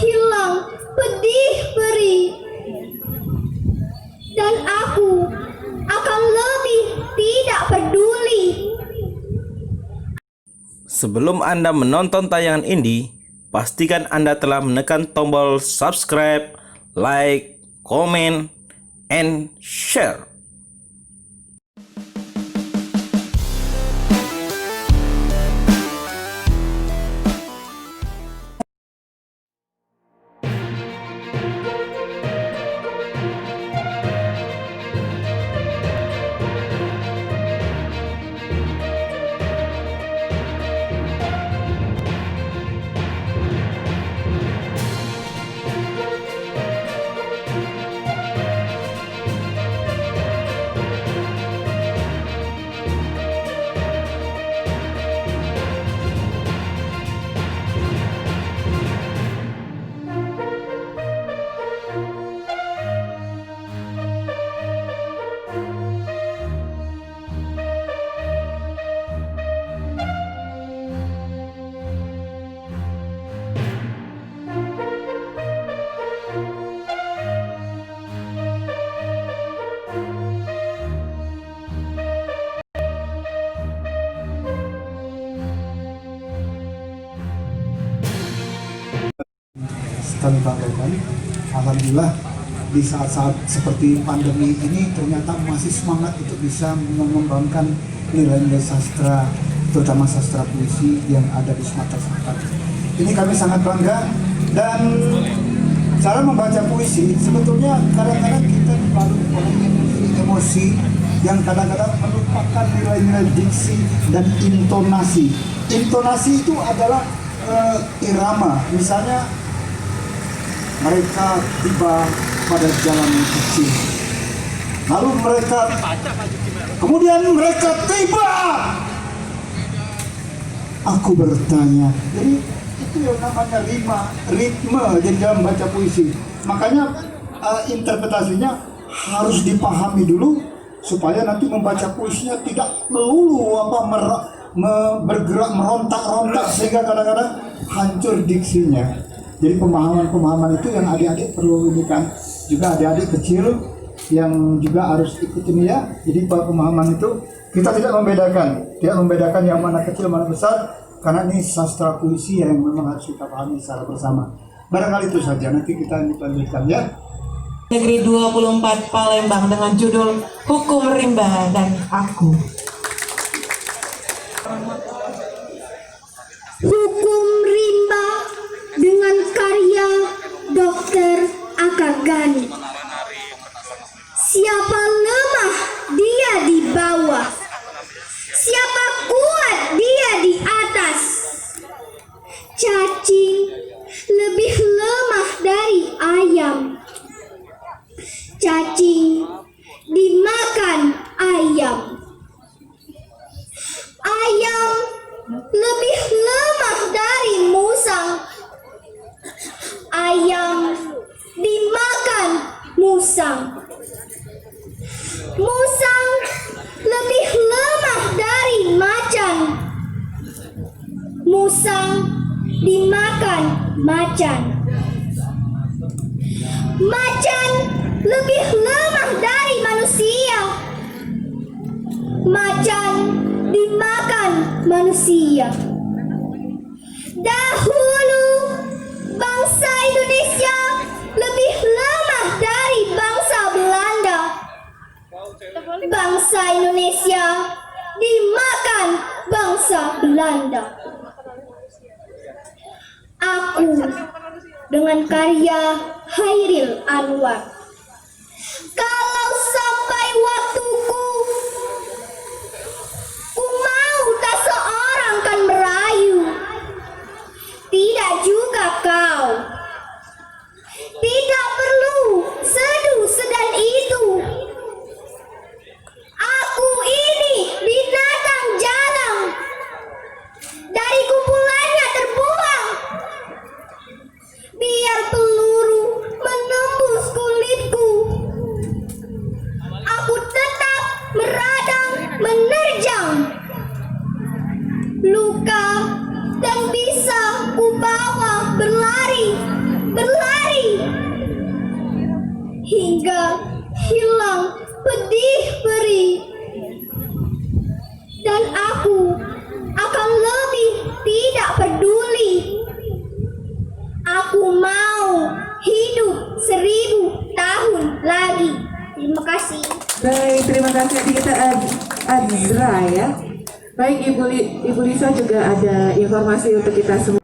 hilang pedih perih, dan aku akan lebih tidak peduli. Sebelum Anda menonton tayangan ini, pastikan Anda telah menekan tombol subscribe, like, comment, and share. Kami banggakan, alhamdulillah di saat-saat seperti pandemi ini ternyata masih semangat untuk bisa mengembangkan nilai-nilai sastra, terutama sastra puisi yang ada di Sumatera Selatan. Ini kami sangat bangga, dan cara membaca puisi sebetulnya kadang-kadang kita dibalut oleh emosi yang kadang-kadang melupakan nilai-nilai diksi dan intonasi. Intonasi itu adalah irama, misalnya mereka tiba pada jalan yang kecil, lalu kemudian mereka tiba. Aku bertanya, jadi itu yang namanya ritme jadi dalam baca puisi. Makanya interpretasinya harus dipahami dulu supaya nanti membaca puisinya tidak melulu bergerak merontak-rontak sehingga kadang-kadang hancur diksinya. Jadi pemahaman itu yang adik-adik perlu ini kan, juga adik-adik kecil yang juga harus ikut ini ya. Jadi pemahaman itu kita tidak membedakan yang mana kecil mana besar, karena ini sastra puisi yang memang harus kita pahami secara bersama. Barangkali itu saja, nanti kita lanjutkan ya. Negeri 24 Palembang dengan judul Hukum Rimba dan Aku. Hukum Rimba dengan karya Dr. Akagani. Siapa lemah, dia di bawah. Siapa kuat, dia di atas. Cacing lebih lemah dari ayam. Cacing dimakan ayam. Ayam lebih lemah dari musang. Ayam dimakan musang. Musang lebih lemah dari macan. Musang dimakan macan. Macan lebih lemah dari manusia. Macan dimakan manusia. Dahulu bangsa Indonesia lebih lemah dari bangsa Belanda. Bangsa Indonesia dimakan bangsa Belanda. Aku dengan karya Hairil Anwar. Kalau sampai waktuku, ku mau tak seorang kan merayu. Tidak juga kau. Tidak perlu seduh sedan itu. Aku ini binatang jalang. Dari kumpulannya terbuang. Biar peluru menembus kulitku. Aku tetap meradang, menerjang. Luka dan bisa ku bawa berlari pedih perih. Dan aku akan lebih tidak peduli. Aku mau hidup 1000 tahun lagi. Terima kasih. Baik, terima kasih adik kita Azra ya. Baik, Ibu Lisa juga ada informasi untuk kita semua.